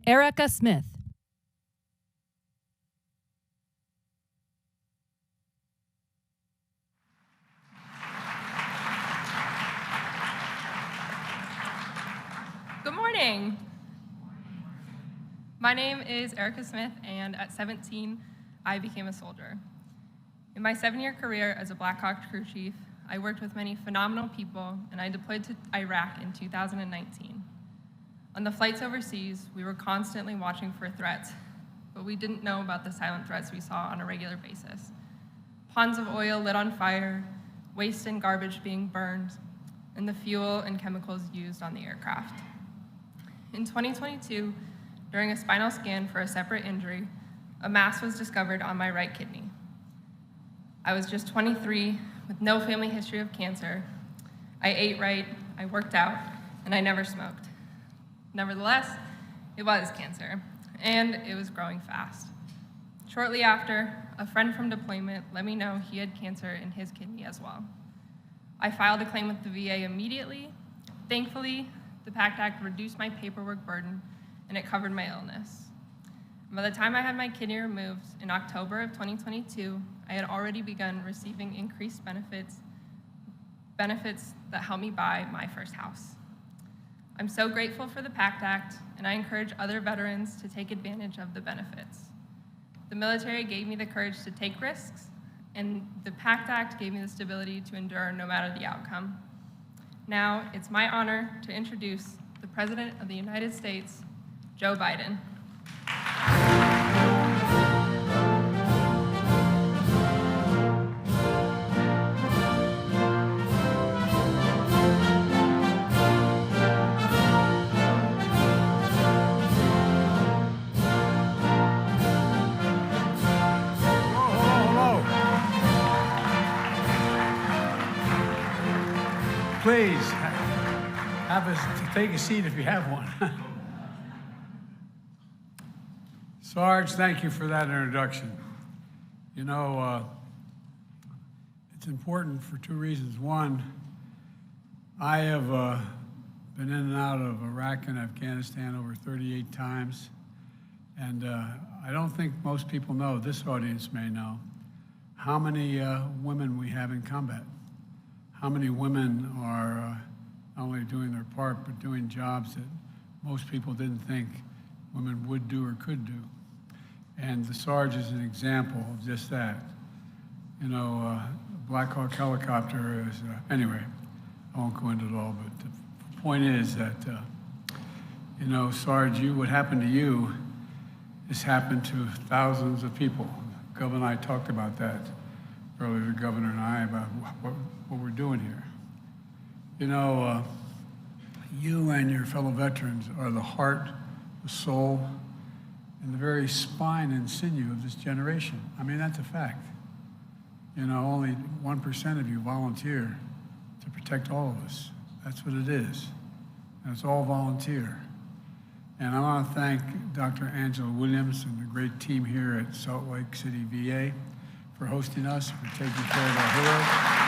Erica Smith. Good morning. My name is Erica Smith, and at 17, I became a soldier. In my 7-year career as a Black Hawk crew chief, I worked with many phenomenal people, and I deployed to Iraq in 2019. On the flights overseas, we were constantly watching for threats, but we didn't know about the silent threats we saw on a regular basis. Ponds of oil lit on fire, waste and garbage being burned, and the fuel and chemicals used on the aircraft. In 2022, during a spinal scan for a separate injury, a mass was discovered on my right kidney. I was just 23 with no family history of cancer. I ate right, I worked out, and I never smoked. Nevertheless, it was cancer, and it was growing fast. Shortly after, a friend from deployment let me know he had cancer in his kidney as well. I filed a claim with the VA immediately. Thankfully, the Pact Act reduced my paperwork burden, and it covered my illness. By the time I had my kidney removed in October of 2022, I had already begun receiving increased benefits that helped me buy my first house. I'm so grateful for the Pact Act, and I encourage other veterans to take advantage of the benefits. The military gave me the courage to take risks, and the Pact Act gave me the stability to endure no matter the outcome. Now, it's my honor to introduce the President of the United States, Joe Biden. Please, take a seat if you have one. Sarge, thank you for that introduction. You know, it's important for two reasons. One, I have been in and out of Iraq and Afghanistan over 38 times, and I don't think most people know, this audience may know, how many women we have in combat. How many women are not only doing their part, but doing jobs that most people didn't think women would do or could do. And the Sarge is an example of just that. You know, Black Hawk helicopter is, anyway, I won't go into it all, but the point is that, you know, Sarge, what happened to you has happened to thousands of people. Governor and I talked about that earlier, the governor and I, about what we're doing here. You know, you and your fellow veterans are the heart, the soul, and the very spine and sinew of this generation. I mean, that's a fact. You know, only 1% of you volunteer to protect all of us. That's what it is. And it's all volunteer. And I want to thank Dr. Angela Williams and the great team here at Salt Lake City VA for hosting us, for taking care of our heroes.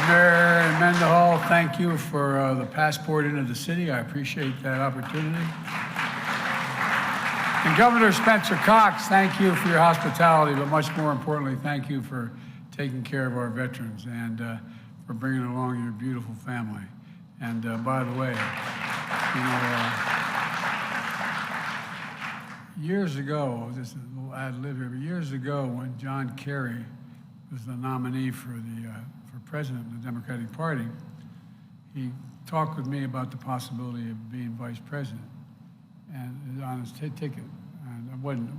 Mayor Mendenhall, thank you for the passport into the city. I appreciate that opportunity. And Governor Spencer Cox, thank you for your hospitality, but much more importantly, thank you for taking care of our veterans and for bringing along your beautiful family. And by the way, you know, years ago, this is a little ad lib here, but years ago when John Kerry was the nominee for president of the Democratic Party, he talked with me about the possibility of being vice president, and on his ticket. And I wasn't.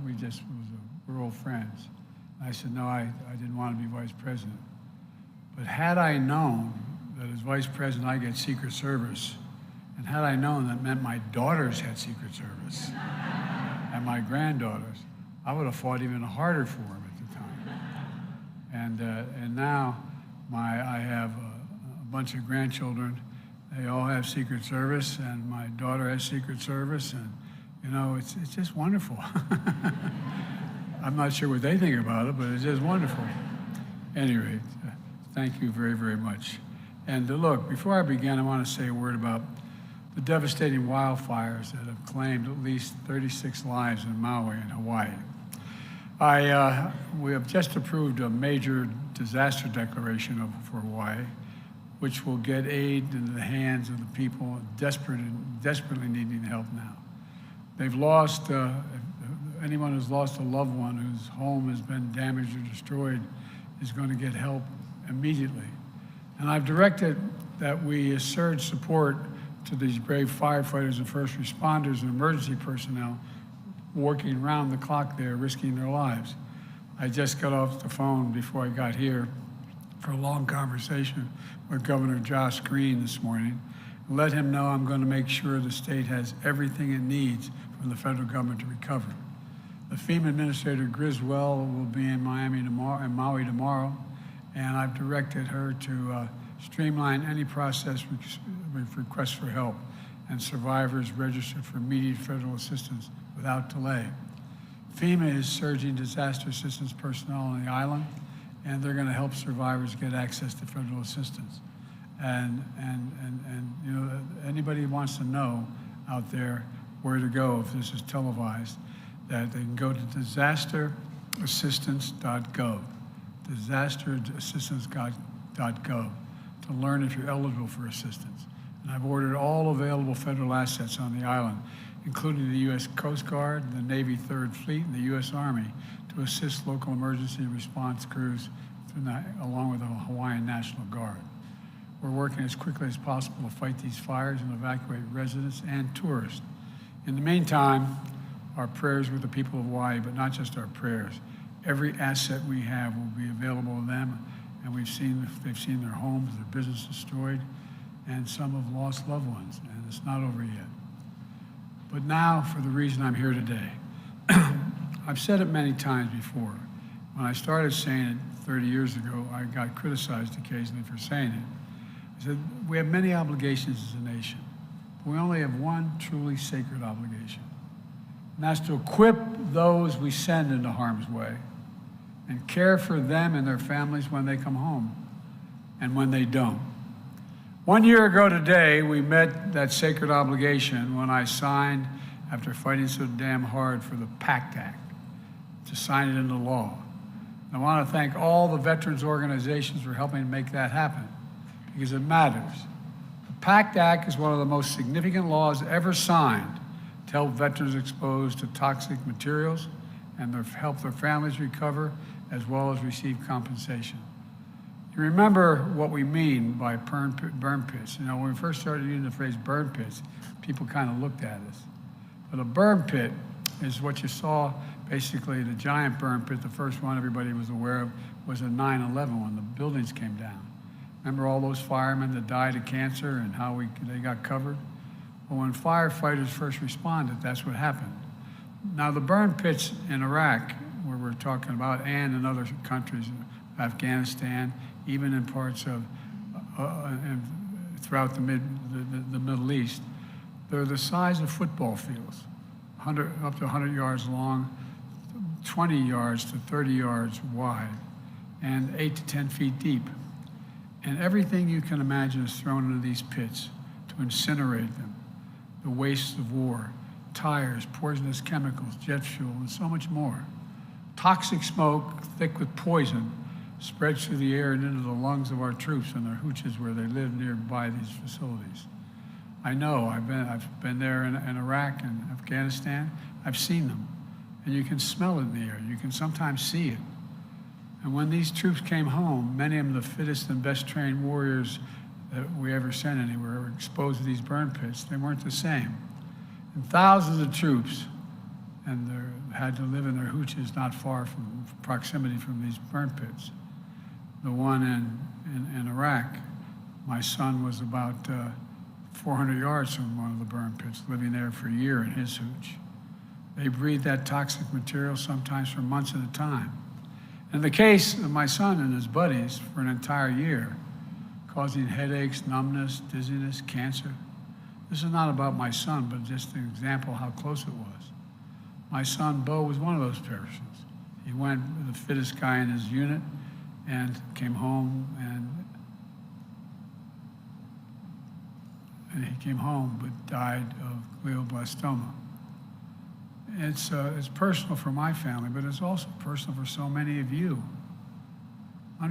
We're old friends. I said no, I didn't want to be vice president. But had I known that as vice president I get Secret Service, and had I known that meant my daughters had Secret Service and my granddaughters, I would have fought even harder for him at the time. And now. I have a bunch of grandchildren. They all have Secret Service, and my daughter has Secret Service, and you know, it's just wonderful. I'm not sure what they think about it, but it's just wonderful. At any rate, thank you very, very much. And look, before I begin, I want to say a word about the devastating wildfires that have claimed at least 36 lives in Maui and Hawaii. We have just approved a major disaster declaration for Hawaii, which will get aid into the hands of the people desperately needing help now. They've lost, anyone who's lost a loved one whose home has been damaged or destroyed is going to get help immediately. And I've directed that we surge support to these brave firefighters and first responders and emergency personnel working around the clock there, risking their lives. I just got off the phone before I got here for a long conversation with Governor Josh Green this morning. Let him know I'm going to make sure the state has everything it needs from the federal government to recover. The FEMA Administrator Griswold will be in Maui tomorrow, and I've directed her to streamline any process with requests for help and survivors registered for immediate federal assistance without delay. FEMA is surging disaster assistance personnel on the island, and they're going to help survivors get access to federal assistance. And you know, anybody who wants to know out there where to go if this is televised, that they can go to disasterassistance.gov, disasterassistance.gov, to learn if you're eligible for assistance. And I've ordered all available federal assets on the island, including the U.S. Coast Guard, the Navy 3rd Fleet, and the U.S. Army to assist local emergency response crews along with the Hawaiian National Guard. We're working as quickly as possible to fight these fires and evacuate residents and tourists. In the meantime, our prayers with the people of Hawaii, but not just our prayers. Every asset we have will be available to them, and they've seen their homes, their business destroyed, and some have lost loved ones, and it's not over yet. But now, for the reason I'm here today. I've said it many times before. When I started saying it 30 years ago, I got criticized occasionally for saying it. I said, we have many obligations as a nation, but we only have one truly sacred obligation, and that's to equip those we send into harm's way and care for them and their families when they come home and when they don't. 1 year ago today, we met that sacred obligation when I signed, after fighting so damn hard for the Pact Act, to sign it into law. And I want to thank all the veterans organizations for helping to make that happen, because it matters. The Pact Act is one of the most significant laws ever signed to help veterans exposed to toxic materials and help their families recover, as well as receive compensation. You remember what we mean by burn pits. You know, when we first started using the phrase burn pits, people kind of looked at us. But a burn pit is what you saw, basically the giant burn pit. The first one everybody was aware of was at 9/11 when the buildings came down. Remember all those firemen that died of cancer and how they got covered? Well, when firefighters first responded, that's what happened. Now, the burn pits in Iraq, where we're talking about, and in other countries, Afghanistan, even in parts of throughout the Middle East, they're the size of football fields, up to 100 yards long, 20 yards to 30 yards wide, and 8 to 10 feet deep. And everything you can imagine is thrown into these pits to incinerate them. The wastes of war, tires, poisonous chemicals, jet fuel, and so much more. Toxic smoke, thick with poison, spreads through the air and into the lungs of our troops and their hooches where they live nearby these facilities. I know, I've been there in Iraq and Afghanistan. I've seen them, and you can smell it in the air. You can sometimes see it. And when these troops came home, many of them the fittest and best trained warriors that we ever sent anywhere were exposed to these burn pits. They weren't the same. And thousands of troops had to live in their hooches not far from proximity from these burn pits. The one in Iraq, my son was about 400 yards from one of the burn pits, living there for a year in his hooch. They breathe that toxic material sometimes for months at a time. In the case of my son and his buddies, for an entire year, causing headaches, numbness, dizziness, cancer. This is not about my son, but just an example of how close it was. My son, Bo, was one of those persons. He went the fittest guy in his unit and came home and and he came home but died of glioblastoma. It's personal for my family, but it's also personal for so many of you.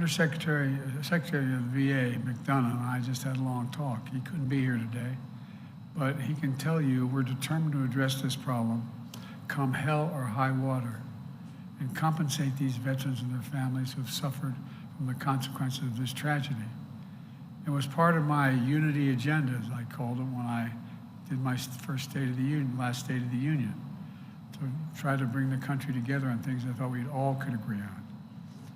Secretary of the VA, McDonough, and I just had a long talk. He couldn't be here today, but he can tell you we're determined to address this problem, come hell or high water, and compensate these veterans and their families who have suffered from the consequences of this tragedy. It was part of my unity agenda, as I called it, when I did my first last State of the Union, to try to bring the country together on things I thought we all could agree on.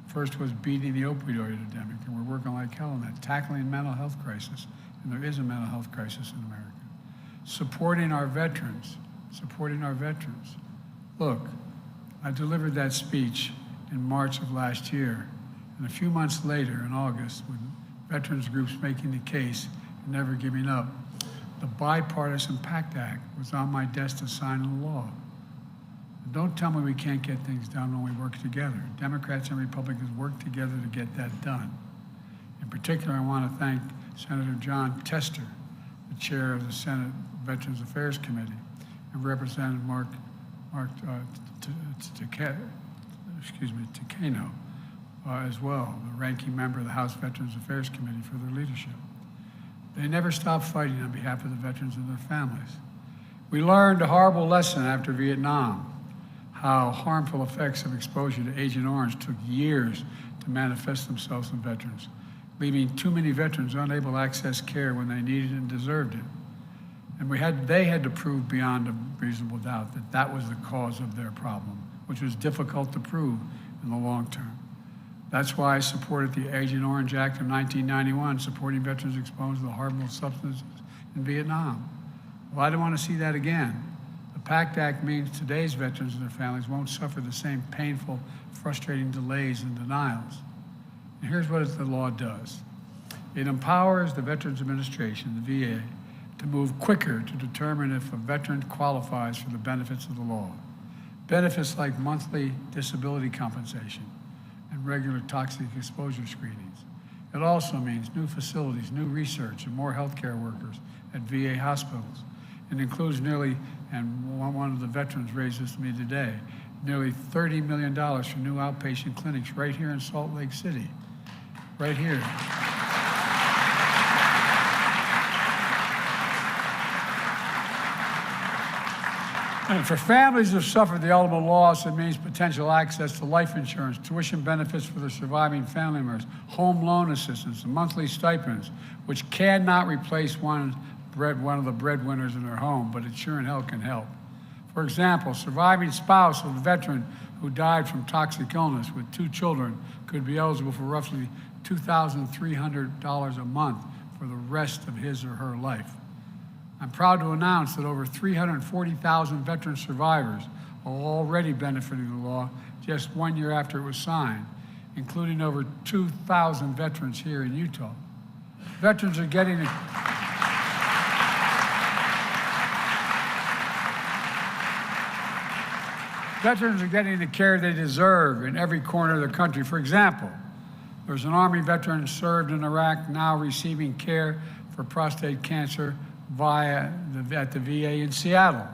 First was beating the opioid epidemic, and we're working like hell on that, tackling mental health crisis, and there is a mental health crisis in America. Supporting our veterans. Look, I delivered that speech in March of last year, and a few months later, in August, when veterans groups making the case and never giving up, the bipartisan Pact Act was on my desk to sign into law. And don't tell me we can't get things done when we work together. Democrats and Republicans work together to get that done. In particular, I want to thank Senator John Tester, the chair of the Senate Veterans Affairs Committee, and Representative Mark Takano as well, the ranking member of the House Veterans Affairs Committee, for their leadership. They never stopped fighting on behalf of the veterans and their families. We learned a horrible lesson after Vietnam, how harmful effects of exposure to Agent Orange took years to manifest themselves in veterans, leaving too many veterans unable to access care when they needed and deserved it. And they had to prove beyond a reasonable doubt that that was the cause of their problem, which was difficult to prove in the long term. That's why I supported the Agent Orange Act of 1991, supporting veterans exposed to the harmful substances in Vietnam. Well, I don't want to see that again. The Pact Act means today's veterans and their families won't suffer the same painful, frustrating delays and denials. And here's what the law does. It empowers the Veterans Administration, the VA, to move quicker to determine if a veteran qualifies for the benefits of the law. Benefits like monthly disability compensation and regular toxic exposure screenings. It also means new facilities, new research, and more healthcare workers at VA hospitals. It includes nearly, and one of the veterans raised this to me today, nearly $30 million for new outpatient clinics right here in Salt Lake City, right here. And for families who have suffered the ultimate loss, it means potential access to life insurance, tuition benefits for their surviving family members, home loan assistance, and monthly stipends, which cannot replace one of the breadwinners in their home, but it sure in hell can help. For example, surviving spouse of a veteran who died from toxic illness with 2 children could be eligible for roughly $2,300 a month for the rest of his or her life. I'm proud to announce that over 340,000 veteran survivors are already benefiting the law just 1 year after it was signed, including over 2,000 veterans here in Utah. Veterans are getting the care they deserve in every corner of the country. For example, there's an Army veteran served in Iraq now receiving care for prostate cancer at the VA in Seattle.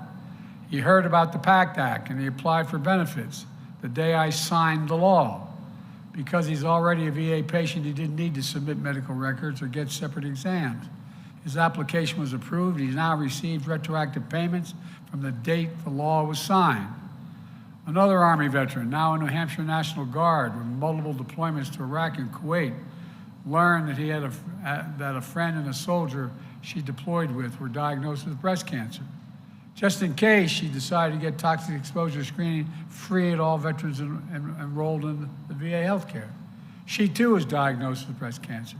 He heard about the Pact Act and he applied for benefits the day I signed the law. Because he's already a VA patient, he didn't need to submit medical records or get separate exams. His application was approved. He's now received retroactive payments from the date the law was signed. Another Army veteran, now in New Hampshire National Guard with multiple deployments to Iraq and Kuwait, learned that he had that a friend and a soldier she deployed with were diagnosed with breast cancer. Just in case, she decided to get toxic exposure screening free at all veterans enrolled in the VA healthcare. She too was diagnosed with breast cancer.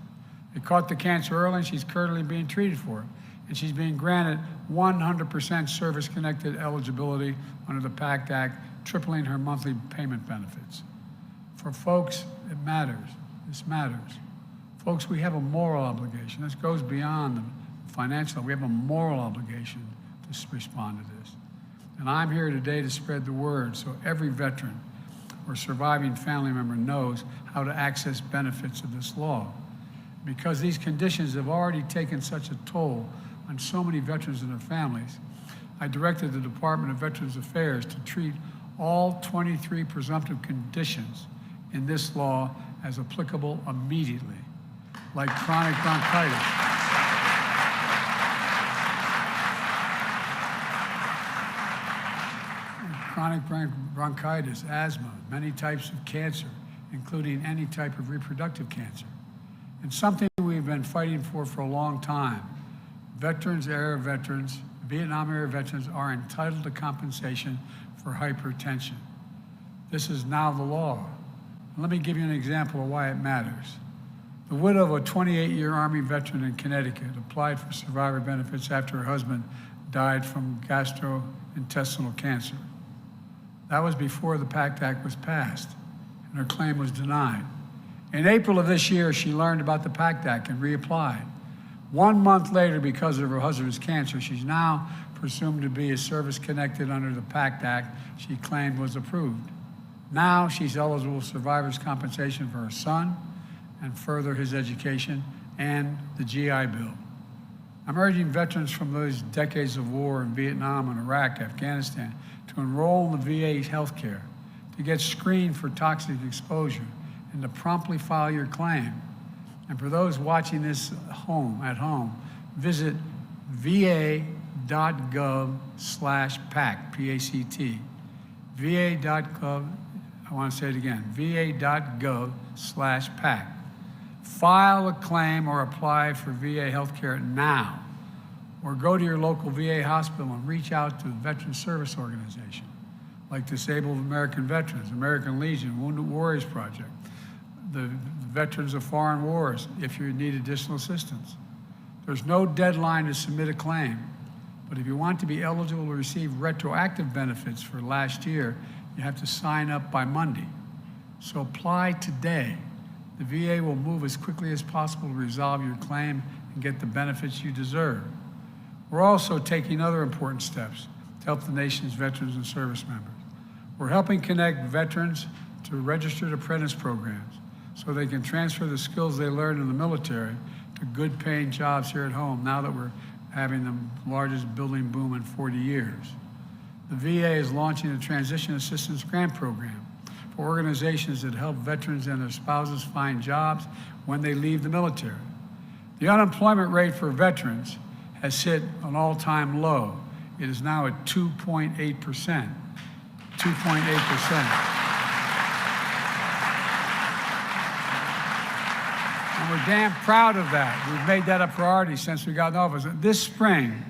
They caught the cancer early and she's currently being treated for it. And she's being granted 100% service-connected eligibility under the Pact Act, tripling her monthly payment benefits. For folks, it matters. This matters. Folks, we have a moral obligation. This goes beyond the financial. We have a moral obligation to respond to this. And I'm here today to spread the word so every veteran or surviving family member knows how to access benefits of this law. Because these conditions have already taken such a toll on so many veterans and their families, I directed the Department of Veterans Affairs to treat all 23 presumptive conditions in this law as applicable immediately, like chronic bronchitis, asthma, many types of cancer, including any type of reproductive cancer. And something we've been fighting for a long time. Vietnam-era veterans are entitled to compensation for hypertension. This is now the law. And let me give you an example of why it matters. The widow of a 28-year Army veteran in Connecticut applied for survivor benefits after her husband died from gastrointestinal cancer. That was before the Pact Act was passed, and her claim was denied. In April of this year, she learned about the Pact Act and reapplied. 1 month later, because of her husband's cancer, she's now presumed to be a service-connected under the Pact Act she claimed was approved. Now she's eligible for survivor's compensation for her son and further his education and the GI Bill. I'm urging veterans from those decades of war in Vietnam and Iraq, Afghanistan, to enroll in the VA healthcare, to get screened for toxic exposure, and to promptly file your claim. And for those watching this at home, visit va.gov/PACT, P-A-C-T. va.gov, I want to say it again, va.gov/PACT. File a claim or apply for VA healthcare now, or go to your local VA hospital and reach out to a veteran service organization like Disabled American Veterans, American Legion, Wounded Warriors Project, the Veterans of Foreign Wars, if you need additional assistance. There's no deadline to submit a claim, but if you want to be eligible to receive retroactive benefits for last year, you have to sign up by Monday. So apply today. The VA will move as quickly as possible to resolve your claim and get the benefits you deserve. We're also taking other important steps to help the nation's veterans and service members. We're helping connect veterans to registered apprentice programs so they can transfer the skills they learned in the military to good paying jobs here at home now that we're having the largest building boom in 40 years. The VA is launching a Transition Assistance Grant Program for organizations that help veterans and their spouses find jobs when they leave the military. The unemployment rate for veterans has hit an all-time low. It is now at 2.8%. 2.8%. And we're damn proud of that. We've made that a priority since we got in office. This spring,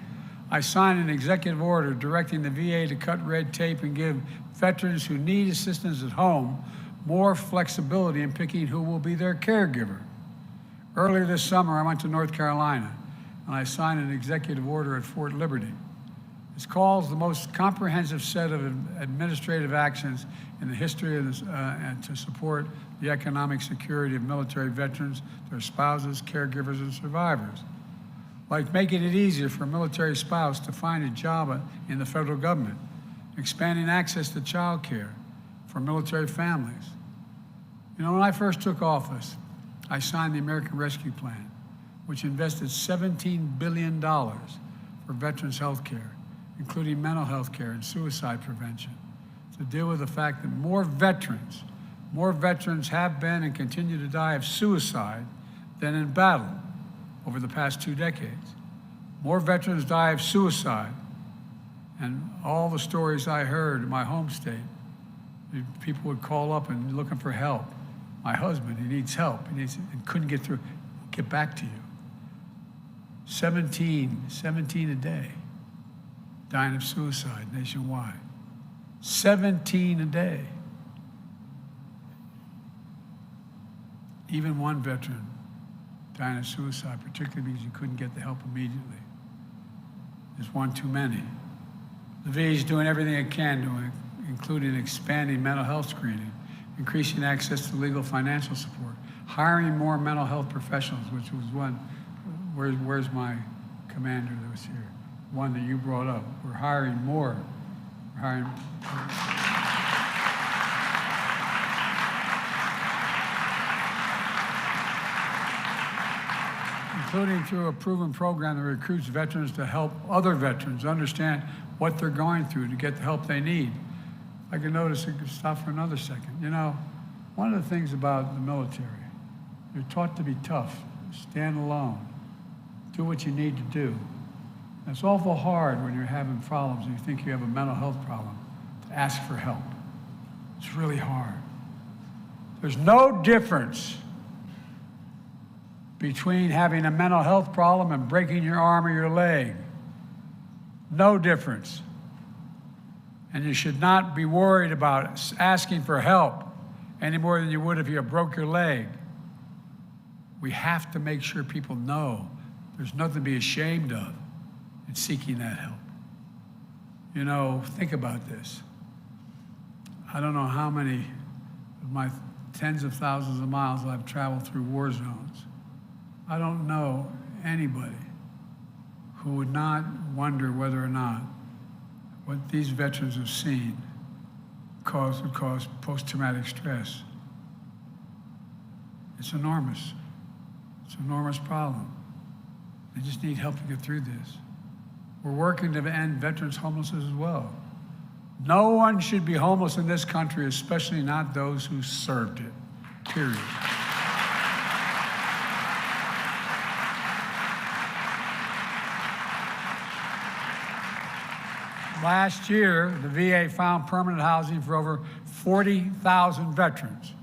I signed an executive order directing the VA to cut red tape and give veterans who need assistance at home more flexibility in picking who will be their caregiver. Earlier this summer, I went to North Carolina, and I signed an executive order at Fort Liberty. It's called the most comprehensive set of administrative actions in the history of this, and to support the economic security of military veterans, their spouses, caregivers, and survivors. Like making it easier for a military spouse to find a job in the federal government, expanding access to child care for military families. You know, when I first took office, I signed the American Rescue Plan, which invested $17 billion for veterans' health care, including mental health care and suicide prevention, to deal with the fact that more veterans have been and continue to die of suicide than in battle over the past 2 decades. More veterans die of suicide, and all the stories I heard in my home state, people would call up and looking for help. My husband, he needs help, and couldn't get through. Get back to you. 17 a day dying of suicide nationwide. 17 a day. Even one veteran dying of suicide, particularly because he couldn't get the help immediately. There's one too many. The VA is doing everything it can do, including expanding mental health screening, increasing access to legal financial support, hiring more mental health professionals, which was one. Where's my commander that was here? One that you brought up. We're hiring more. We're hiring. including through a proven program that recruits veterans to help other veterans understand what they're going through to get the help they need. I can notice, I can stop for another second. You know, one of the things about the military, you're taught to be tough, stand alone, do what you need to do. And it's awful hard when you're having problems and you think you have a mental health problem to ask for help. It's really hard. There's no difference between having a mental health problem and breaking your arm or your leg. No difference. And you should not be worried about asking for help any more than you would if you broke your leg. We have to make sure people know there's nothing to be ashamed of in seeking that help. You know, think about this. I don't know how many of my tens of thousands of miles I've traveled through war zones. I don't know anybody who would not wonder whether or not what these veterans have seen would cause post-traumatic stress. It's enormous. It's an enormous problem. They just need help to get through this. We're working to end veterans' homelessness as well. No one should be homeless in this country, especially not those who served it, period. Last year, the VA found permanent housing for over 40,000 veterans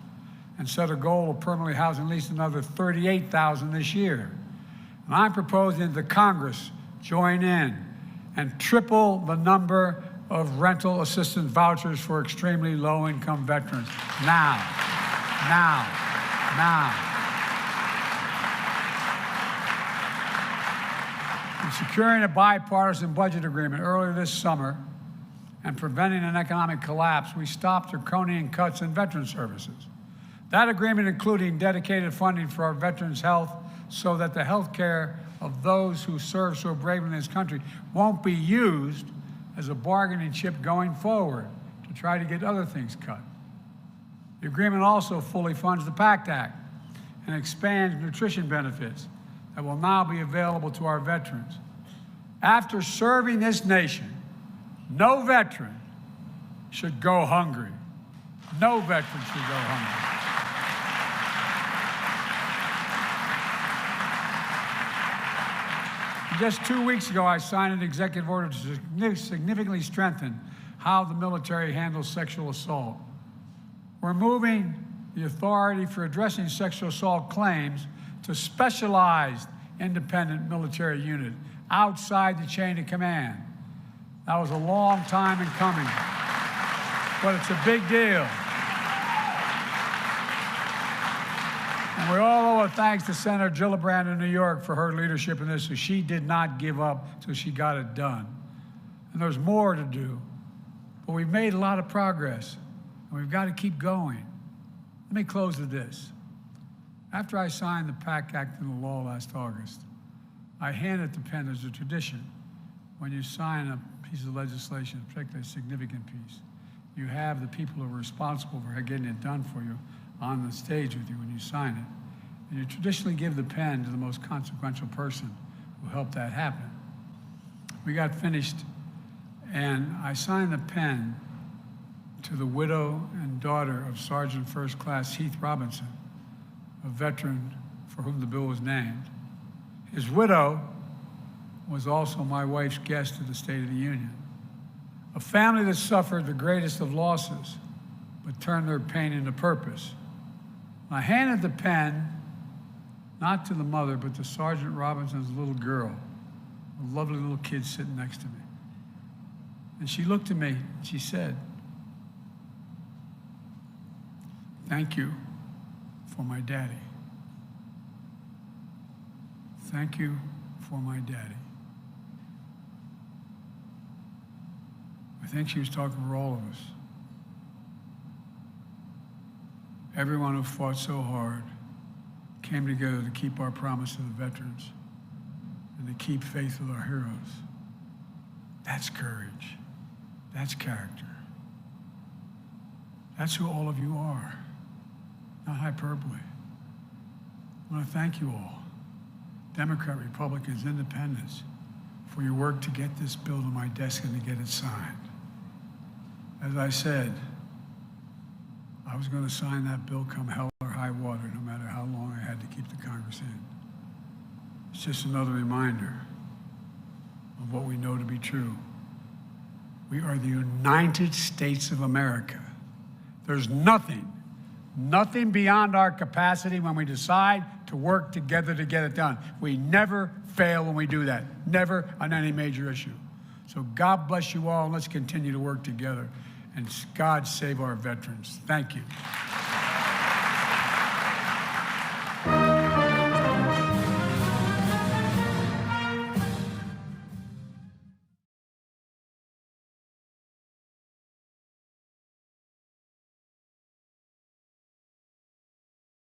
and set a goal of permanently housing at least another 38,000 this year. And I'm proposing that the Congress join in and triple the number of rental assistance vouchers for extremely low-income veterans. Now. In securing a bipartisan budget agreement earlier this summer and preventing an economic collapse, we stopped draconian cuts in veteran services. That agreement including dedicated funding for our veterans' health so that the health care of those who serve so bravely in this country won't be used as a bargaining chip going forward to try to get other things cut. The agreement also fully funds the Pact Act and expands nutrition benefits that will now be available to our veterans. After serving this nation, no veteran should go hungry. No veteran should go hungry. Just 2 weeks ago, I signed an executive order to significantly strengthen how the military handles sexual assault. We're moving the authority for addressing sexual assault claims to specialized independent military unit outside the chain of command. That was a long time in coming, but it's a big deal. And we all owe a thanks to Senator Gillibrand in New York for her leadership in this, so she did not give up till she got it done. And there's more to do, but we've made a lot of progress, and we've got to keep going. Let me close with this. After I signed the Pact Act into law last August, I handed the pen as a tradition. When you sign a piece of legislation, particularly a significant piece, you have the people who are responsible for getting it done for you on the stage with you when you sign it. And you traditionally give the pen to the most consequential person who helped that happen. We got finished, and I signed the pen to the widow and daughter of Sergeant First Class Heath Robinson, a veteran for whom the bill was named. His widow was also my wife's guest at the State of the Union. A family that suffered the greatest of losses, but turned their pain into purpose. I handed the pen, not to the mother, but to Sergeant Robinson's little girl, a lovely little kid sitting next to me. And she looked at me, and she said, "Thank you for my daddy. Thank you for my daddy." I think she was talking for all of us. Everyone who fought so hard came together to keep our promise to the veterans and to keep faith with our heroes. That's courage. That's character. That's who all of you are. Not hyperbole. I want to thank you all. Democrat, Republicans, Independents, for your work to get this bill to my desk and to get it signed. As I said, I was going to sign that bill come hell or high water, no matter how long I had to keep the Congress in. It's just another reminder of what we know to be true. We are the United States of America. There's nothing beyond our capacity when we decide to work together to get it done. We never fail when we do that, never on any major issue. So God bless you all, and let's continue to work together. And God save our veterans. Thank you.